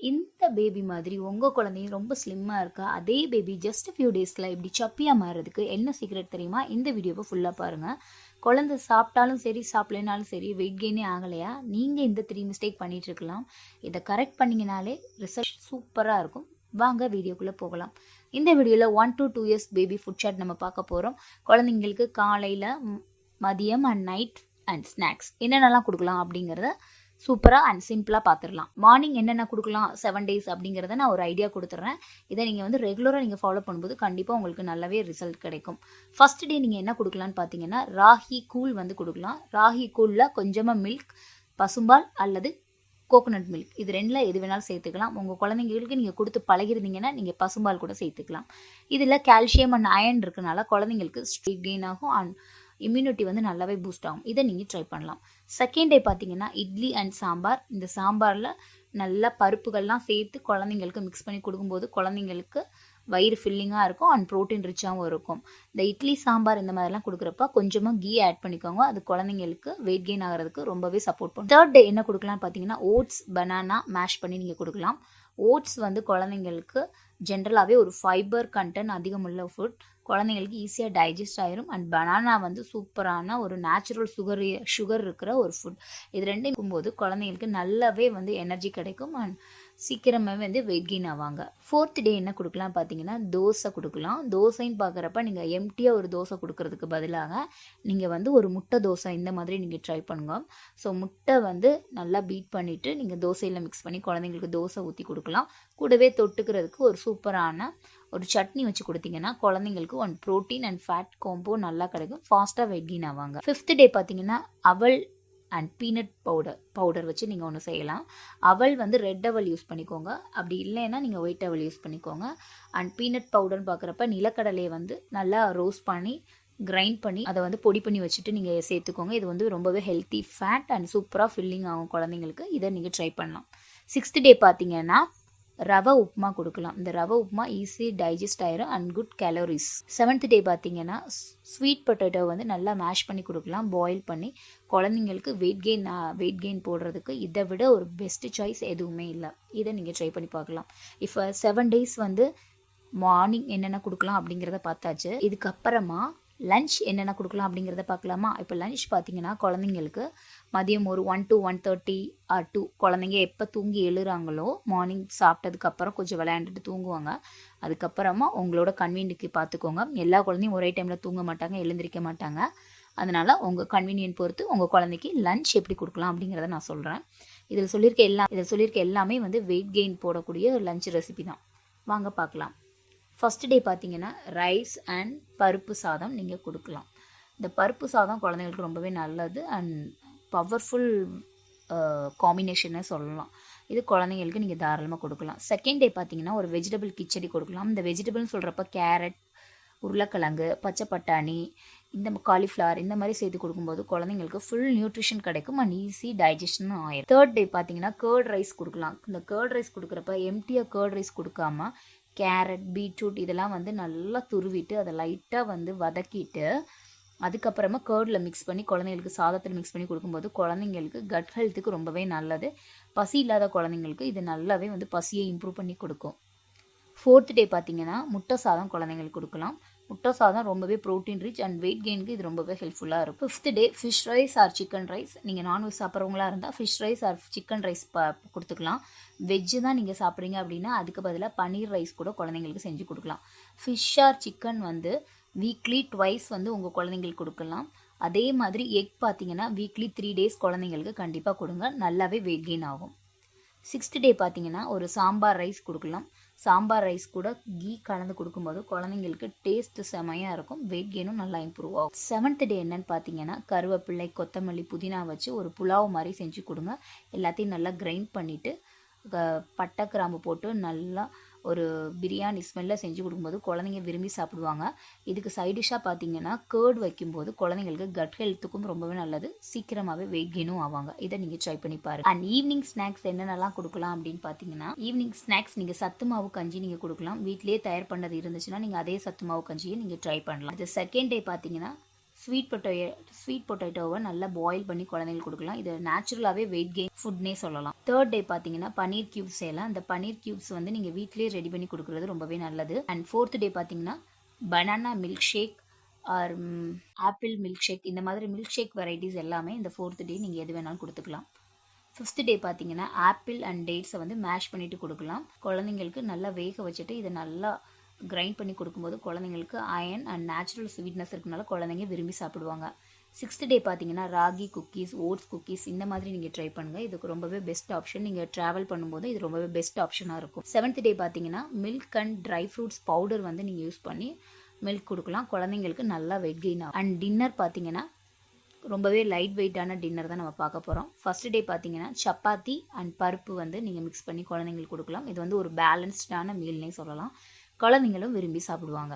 இந்த பேபி மாதிரி உங்கள் குழந்தையும் ரொம்ப ஸ்லிம்மாக இருக்கா, அதே பேபி ஜஸ்ட் ஃபியூ டேஸில் இப்படி சப்பியாக மாறுறதுக்கு என்ன சீக்ரெட் தெரியுமா? இந்த வீடியோவை ஃபுல்லாக பாருங்கள். குழந்தை சாப்பிட்டாலும் சரி சாப்பிடலனாலும் சரி வெயிட் கெயினே ஆகலையா, நீங்கள் இந்த 3 மிஸ்டேக் பண்ணிட்டு இருக்கலாம். இதை கரெக்ட் பண்ணிங்கனாலே ரிசல்ட் சூப்பராக இருக்கும். வாங்க வீடியோக்குள்ளே போகலாம். இந்த வீடியோவில் 1 to 2 years baby food chart நம்ம பார்க்க போகிறோம். குழந்தைங்களுக்கு காலையில், மதியம் அண்ட் நைட் அண்ட் ஸ்நாக்ஸ் என்னென்னலாம் கொடுக்கலாம் அப்படிங்கிறத சூப்பராக அண்ட் சிம்பிளாக பார்த்துடலாம். மார்னிங் என்னென்ன கொடுக்கலாம் 7 days அப்படிங்கிறத நான் ஒரு ஐடியா கொடுத்துட்றேன். இதை நீங்கள் வந்து ரெகுலராக நீங்கள் ஃபாலோ பண்ணும்போது கண்டிப்பாக உங்களுக்கு நல்லாவே ரிசல்ட் கிடைக்கும். ஃபர்ஸ்ட் டே நீங்கள் என்ன கொடுக்கலான்னு பார்த்தீங்கன்னா, ராகி கூழ் வந்து கொடுக்கலாம். ராகி கூழில் கொஞ்சமாக மில்க், பசும்பால் அல்லது கோகோனட் மில்க், இது ரெண்டில் எது வேணாலும் சேர்த்துக்கலாம். உங்கள் குழந்தைங்களுக்கு நீங்கள் கொடுத்து பழகிருந்தீங்கன்னா நீங்கள் பசும்பால் கூட சேர்த்துக்கலாம். இதில் கால்சியம் அண்ட் அயன் இருக்கனால குழந்தைங்களுக்கு ஸ்ட்ரெயிட் கெயின் ஆகும் அண்ட் இம்யூனிட்டி வந்து நல்லாவே பூஸ்ட் ஆகும். இதை நீங்கள் ட்ரை பண்ணலாம். செகண்ட் டே பார்த்தீங்கன்னா இட்லி அண்ட் சாம்பார். இந்த சாம்பாரில் நல்ல பருப்புகள்லாம் சேர்த்து குழந்தைங்களுக்கு மிக்ஸ் பண்ணி கொடுக்கும்போது குழந்தைங்களுக்கு வயிறு ஃபில்லிங்காக இருக்கும் அண்ட் ப்ரோட்டீன் ரிச்சாகவும் இருக்கும். இந்த இட்லி சாம்பார் இந்த மாதிரிலாம் கொடுக்குறப்ப கொஞ்சமாக கீ ஆட் பண்ணிக்கோங்க. அது குழந்தைங்களுக்கு வெயிட் கெயின் ஆகிறதுக்கு ரொம்பவே சப்போர்ட் பண்ணும். தேர்ட் டே என்ன கொடுக்கலாம்னு பார்த்தீங்கன்னா, ஓட்ஸ், பனானா மேஷ் பண்ணி நீங்கள் கொடுக்கலாம். ஓட்ஸ் வந்து குழந்தைங்களுக்கு ஜென்ரலாகவே ஒரு ஃபைபர் கண்டென்ட் அதிகமுள்ள ஃபுட். குழந்தைங்களுக்கு ஈஸியாக டைஜஸ்ட் ஆயிரும். அண்ட் பனானா வந்து சூப்பரான ஒரு நேச்சுரல் சுகர் இருக்கிற ஒரு ஃபுட். இது ரெண்டும் இருக்கும்போது குழந்தைங்களுக்கு நல்லாவே வந்து எனர்ஜி கிடைக்கும் அண்ட் சீக்கிரமாகவே வந்து வெயிட் கெயின் ஆவாங்க. ஃபோர்த் டே என்ன கொடுக்கலாம் பார்த்தீங்கன்னா, தோசை கொடுக்கலாம். தோசைன்னு பார்க்குறப்ப நீங்கள் எம்டியாக ஒரு தோசை கொடுக்கறதுக்கு பதிலாக நீங்கள் வந்து ஒரு முட்டை தோசை இந்த மாதிரி நீங்கள் ட்ரை பண்ணுங்க. ஸோ முட்டை வந்து நல்லா பீட் பண்ணிவிட்டு நீங்கள் தோசையில் மிக்ஸ் பண்ணி குழந்தைங்களுக்கு தோசை ஊற்றி கொடுக்கலாம். கூடவே தொட்டுக்கிறதுக்கு ஒரு சூப்பரான ஒரு சட்னி வச்சு கொடுத்தீங்கன்னா குழந்தைங்களுக்கு one protein and fat combo நல்லா கிடைக்கும். ஃபாஸ்ட்டாக வெயிட் கெயின் ஆவாங்க. ஃபிஃப்த் டே பார்த்தீங்கன்னா, அவல் அண்ட் பீனட் பவுடர் வச்சு நீங்கள் ஒன்று செய்யலாம். அவல் வந்து ரெட் அவல் யூஸ் பண்ணிக்கோங்க. அப்படி இல்லைன்னா நீங்கள் ஒயிட் அவல் யூஸ் பண்ணிக்கோங்க. அண்ட் பீனட் பவுடர்னு பார்க்குறப்ப நிலக்கடலையை வந்து நல்லா ரோஸ்ட் பண்ணி கிரைண்ட் பண்ணி அதை வந்து பொடி பண்ணி வச்சுட்டு நீங்கள் சேர்த்துக்கோங்க. இது வந்து ரொம்பவே ஹெல்த்தி, ஃபேட் அண்ட் சூப்பராக ஃபில்லிங் ஆகும் குழந்தைங்களுக்கு. இதை நீங்கள் ட்ரை பண்ணலாம். சிக்ஸ்த் டே பார்த்தீங்கன்னா, ரவை உப்புமா கொடுக்கலாம். இந்த ரவை உப்புமா ஈஸி டைஜஸ்ட் ஆயிரும் and good calories. Seventh day பார்த்தீங்கன்னா, ஸ்வீட் பொட்டேட்டோ வந்து நல்லா மேஷ் பண்ணி கொடுக்கலாம், பாயில் பண்ணி. குழந்தைங்களுக்கு வெயிட் கெயின் போடுறதுக்கு இதை விட ஒரு பெஸ்ட் சாய்ஸ் எதுவுமே இல்லை. இதை நீங்கள் ட்ரை பண்ணி பார்க்கலாம். இப்போ 7 days வந்து மார்னிங் என்னென்ன கொடுக்கலாம் அப்படிங்கிறத பார்த்தாச்சு. இதுக்கப்புறமா லன்ச் என்னென்ன கொடுக்கலாம் அப்படிங்கிறத பார்க்கலாமா? இப்போ லன்ச் பார்த்தீங்கன்னா, குழந்தைங்களுக்கு மதியம் ஒரு 1 to 1:30 or 2 குழந்தைங்க எப்போ தூங்கி எழுறாங்களோ, மார்னிங் சாப்பிட்டதுக்கப்புறம் கொஞ்சம் விளையாண்டுட்டு தூங்குவாங்க. அதுக்கப்புறமா உங்களோட கன்வீனியன்ட்க்கு பார்த்துக்கோங்க. எல்லா குழந்தையும் ஒரே டைமில் தூங்க மாட்டாங்க, எழுந்திரிக்க மாட்டாங்க. அதனால் உங்கள் கன்வீனியன்ட் பொறுத்து உங்கள் குழந்தைக்கு லன்ச் எப்படி கொடுக்கலாம் அப்படிங்கிறத நான் சொல்கிறேன். இதில் சொல்லியிருக்க எல்லாமே வந்து வெயிட் கெயின் போடக்கூடிய லன்ச் ரெசிபி தான். வாங்க பார்க்கலாம். ஃபர்ஸ்ட் டே பார்த்தீங்கன்னா, ரைஸ் அண்ட் பருப்பு சாதம் நீங்கள் கொடுக்கலாம். இந்த பருப்பு சாதம் குழந்தைங்களுக்கு ரொம்பவே நல்லது அண்ட் பவர்ஃபுல் காம்பினேஷனே சொல்லலாம். இது குழந்தைங்களுக்கு நீங்கள் தாராளமாக கொடுக்கலாம். செகண்ட் டே பார்த்தீங்கன்னா, ஒரு வெஜிடபிள் கிச்சடி கொடுக்கலாம். இந்த வெஜிடபிள்னு சொல்கிறப்ப கேரட், உருளைக்கிழங்கு, பச்சை பட்டாணி, இந்த காலிஃப்ளவர் இந்த மாதிரி சேர்த்து கொடுக்கும்போது குழந்தைங்களுக்கு ஃபுல் நியூட்ரிஷன் கிடைக்கும் அண்ட் ஈஸி டைஜஷனும் ஆயிடும். தேர்ட் டே பார்த்தீங்கன்னா, கர்ட் ரைஸ் கொடுக்கலாம். இந்த கர்ட் ரைஸ் கொடுக்குறப்ப எம்டியாக கர்ட் ரைஸ் கொடுக்காம கேரட், பீட்ரூட் இதெல்லாம் வந்து நல்லா துருவிட்டு அதை லைட்டாக வந்து வதக்கிட்டு அதுக்கப்புறமா கர்டில் மிக்ஸ் பண்ணி குழந்தைங்களுக்கு சாதத்தில் மிக்ஸ் பண்ணி கொடுக்கும்போது குழந்தைங்களுக்கு கட் ஹெல்த்துக்கு ரொம்பவே நல்லது. பசி இல்லாத குழந்தைங்களுக்கு இது நல்லாவே வந்து பசியை இம்ப்ரூவ் பண்ணி கொடுக்கும். ஃபோர்த் டே பார்த்தீங்கன்னா, முட்டை சாதம் குழந்தைங்களுக்கு கொடுக்கலாம். முட்டை சாதம் ரொம்பவே ப்ரோட்டீன் ரிச் அண்ட் வெயிட் கெயினுக்கு இது ரொம்பவே ஹெல்ப்ஃபுல்லாக இருக்கும். Fifth day fish rice or chicken rice. நீங்கள் நான்வெஜ் சாப்பிட்றவங்களா இருந்தால் fish rice or chicken rice கொடுத்துக்கலாம். வெஜ்ஜு தான் நீங்கள் சாப்பிட்றீங்க அப்படின்னா அதுக்கு பதிலாக பன்னீர் ரைஸ் கூட குழந்தைங்களுக்கு செஞ்சு கொடுக்கலாம். ஃபிஷ் ஆர் சிக்கன் வந்து வீக்லி 2 வந்து உங்கள் குழந்தைங்களுக்கு கொடுக்கலாம். அதே மாதிரி எக் பார்த்தீங்கன்னா வீக்லி 3 days குழந்தைங்களுக்கு கண்டிப்பாக கொடுங்க, நல்லாவே வெயிட் கெயின் ஆகும். சிக்ஸ்த் டே பார்த்தீங்கன்னா, ஒரு சாம்பார் ரைஸ் கொடுக்கலாம். சாம்பார் ரைஸ் கூட கீ கலந்து கொடுக்கும்போது குழந்தைங்களுக்கு டேஸ்ட் செமையாக இருக்கும், வெயிட் கெயினும் நல்லா இம்ப்ரூவ் ஆகும். செவன்த் டே என்னன்னு பார்த்தீங்கன்னா, கருவேப்பிள்ளை, கொத்தமல்லி, புதினா வச்சு ஒரு புலாவ் மாதிரி செஞ்சு கொடுங்க. எல்லாத்தையும் நல்லா கிரைண்ட் பண்ணிவிட்டு பட்டை கிராம்பு போட்டு நல்லா ஒரு பிரியாணி ஸ்மெல்லில் செஞ்சு கொடுக்கும்போது குழந்தைங்க விரும்பி சாப்பிடுவாங்க. இதுக்கு சைடிஷாக பார்த்தீங்கன்னா, கர்ட் வைக்கும்போது குழந்தைங்களுக்கு கட் ஹெல்த்துக்கும் ரொம்பவே நல்லது, சீக்கிரமாகவே வெயிட் கெயினும் ஆவாங்க. இதை நீங்கள் ட்ரை பண்ணி பாருங்கள். அண்ட் ஈவினிங் ஸ்நாக்ஸ் என்னென்னலாம் கொடுக்கலாம் அப்படின்னு பார்த்தீங்கன்னா, ஈவினிங் ஸ்நாக்ஸ் நீங்கள் சத்து மாவு கஞ்சி நீங்கள் கொடுக்கலாம். வீட்டிலேயே தயார் பண்ணது இருந்துச்சுன்னா நீங்கள் அதே சத்து மாவு கஞ்சியை நீங்கள் ட்ரை பண்ணலாம். இது செகண்ட் டே பார்த்தீங்கன்னா, ஸ்வீட் பொட்டேட்டோவை நல்லா பாயில் பண்ணி குழந்தைங்களுக்கு கொடுக்கலாம். இது நேச்சுரலாகவே வெயிட் கெயின் ஃபுட்னே சொல்லலாம். 3rd டே பார்த்தீங்கன்னா பன்னீர் கியூப்ஸ் செய்யலாம். அந்த பன்னீர் கியூப்ஸ் வந்து நீங்கள் வீட்டிலேயே ரெடி பண்ணி கொடுக்குறது ரொம்பவே நல்லது. அண்ட் 4th டே பார்த்தீங்கன்னா banana milk shake or apple milk shake, இந்த மாதிரி மில்க் ஷேக் வெரைட்டிஸ் எல்லாமே இந்த 4th டே நீங்கள் எது வேணாலும் கொடுத்துக்கலாம். 5th டே பார்த்தீங்கன்னா ஆப்பிள் அண்ட் டேட்ஸை வந்து மேஷ் பண்ணிவிட்டு கொடுக்கலாம். குழந்தைங்களுக்கு நல்லா வேக வச்சுட்டு இதை நல்லா கிரைண்ட் பண்ணி கொடுக்கும்போது குழந்தைங்களுக்கு அயன் அண்ட் நேச்சுரல் ஸ்வீட்னஸ் இருக்கனால குழந்தைங்க விரும்பி சாப்பிடுவாங்க. 6th டே பார்த்தீங்கன்னா ராகி குக்கீஸ், ஓட்ஸ் குக்கீஸ் இந்த மாதிரி நீங்கள் ட்ரை பண்ணுங்கள். இதுக்கு ரொம்பவே பெஸ்ட் ஆப்ஷன். நீங்கள் ட்ராவல் பண்ணும்போது இது ரொம்பவே பெஸ்ட் ஆப்ஷனாக இருக்கும். 7th டே பார்த்தீங்கன்னா milk and dry fruits powder வந்து நீங்கள் யூஸ் பண்ணி மில்க் கொடுக்கலாம். குழந்தைங்களுக்கு நல்லா வெயிட் கெயின் ஆகும். அண்ட் டின்னர் பார்த்தீங்கன்னா ரொம்பவே லைட் வெயிட்டான டின்னர் தான் நம்ம பார்க்க போகிறோம். 1st டே பார்த்தீங்கன்னா சப்பாத்தி அண்ட் பருப்பு வந்து நீங்கள் மிக்ஸ் பண்ணி குழந்தைங்களுக்கு கொடுக்கலாம். இது வந்து ஒரு பேலன்ஸ்டான மீல்னே சொல்லலாம். குழந்தைங்களும் விரும்பி சாப்பிடுவாங்க.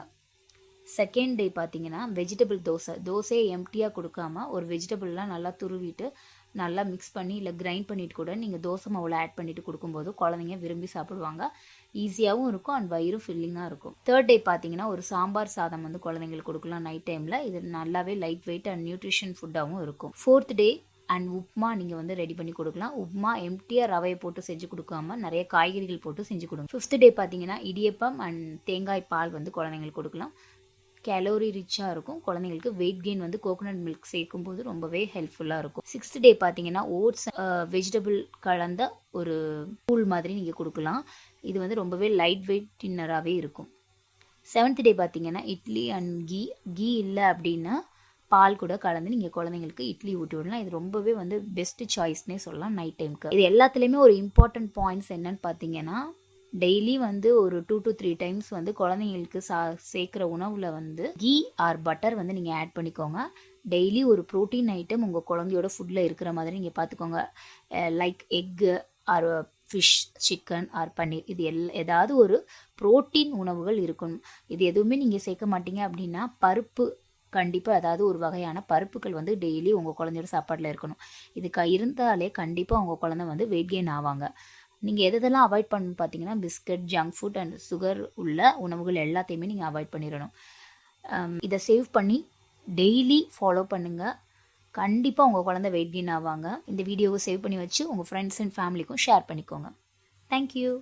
2nd டே பார்த்தீங்கன்னா வெஜிடபிள் தோசையை எம்டியாக கொடுக்காம ஒரு வெஜிடபிள்லாம் நல்லா துருவிட்டு நல்லா மிக்ஸ் பண்ணி இல்லை கிரைண்ட் பண்ணிட்டு கூட நீங்கள் தோசை மாவில் ஆட் பண்ணிட்டு கொடுக்கும்போது குழந்தைங்க விரும்பி சாப்பிடுவாங்க. ஈஸியாகவும் இருக்கும் அண்ட் வயிறும் ஃபில்லிங்காக இருக்கும். 3rd டே பார்த்தீங்கன்னா ஒரு சாம்பார் சாதம் வந்து குழந்தைங்களுக்கு கொடுக்கலாம் நைட் டைமில். இது நல்லாவே லைட் வெயிட் அண்ட் நியூட்ரிஷன் ஃபுட்டாகவும் இருக்கும். 4th டே அண்ட் உப்மா நீங்கள் வந்து ரெடி பண்ணி கொடுக்கலாம். உப்மா எம்டியாக ரவையை போட்டு செஞ்சு கொடுக்காம நிறைய காய்கறிகள் போட்டு செஞ்சு கொடுங்க. 5th டே பார்த்தீங்கன்னா இடியப்பம் அண்ட் தேங்காய் பால் வந்து குழந்தைங்களுக்கு கொடுக்கலாம். கேலோரி ரிச்சாக இருக்கும். குழந்தைங்களுக்கு வெயிட் கெயின் வந்து கோகோனட் மில்க் சேர்க்கும் போது ரொம்பவே ஹெல்ப்ஃபுல்லாக இருக்கும். 6th டே பார்த்தீங்கன்னா ஓட்ஸ் வெஜிடபிள் கலந்த ஒரு கூழ் மாதிரி நீங்கள் கொடுக்கலாம். இது வந்து ரொம்பவே லைட் வெயிட் டின்னராகவே இருக்கும். 7th டே பார்த்தீங்கன்னா இட்லி அண்ட் கீ இல்லை அப்படின்னா பால் கூட கலந்து நீங்கள் குழந்தைங்களுக்கு இட்லி ஊட்டி விடலாம். இது ரொம்பவே வந்து பெஸ்ட் சாய்ஸ்னே சொல்லலாம் நைட் டைமுக்கு. இது எல்லாத்துலேயுமே ஒரு இம்பார்ட்டன்ட் பாயிண்ட்ஸ் என்னன்னு பார்த்தீங்கன்னா டெய்லி வந்து ஒரு 2 to 3 டைம்ஸ் வந்து குழந்தைங்களுக்கு சேர்க்குற உணவில் வந்து கீ ஆர் பட்டர் வந்து நீங்கள் ஆட் பண்ணிக்கோங்க. டெய்லி ஒரு ப்ரோட்டீன் ஐட்டம் உங்கள் குழந்தையோட ஃபுட்டில் இருக்கிற மாதிரி நீங்கள் பார்த்துக்கோங்க. Like egg or fish, chicken or paneer, இது ஏதாவது ஒரு ப்ரோட்டீன் உணவுகள் இருக்கணும். இது எதுவுமே நீங்கள் சேர்க்க மாட்டீங்க அப்படின்னா பருப்பு கண்டிப்பாக ஏதாவது ஒரு வகையான பருப்புகள் வந்து டெய்லி உங்கள் குழந்தையோட சாப்பாட்டில் இருக்கணும். இதுக்கு இருந்தாலே கண்டிப்பாக உங்கள் குழந்தை வந்து வெயிட் கெயின் ஆவாங்க. நீங்கள் எதெல்லாம் அவாய்ட் பண்ணணும் பார்த்தீங்கன்னா biscuit, junk food and sugar உள்ள உணவுகள் எல்லாத்தையுமே நீங்கள் அவாய்ட் பண்ணிடணும். இதை சேவ் பண்ணி டெய்லி ஃபாலோ பண்ணுங்கள். கண்டிப்பாக உங்கள் குழந்தை வெயிட் கெயின் ஆவாங்க. இந்த வீடியோவை சேவ் பண்ணி வச்சு உங்கள் ஃப்ரெண்ட்ஸ் அண்ட் ஃபேமிலிக்கும் ஷேர் பண்ணிக்கோங்க. தேங்க்யூ.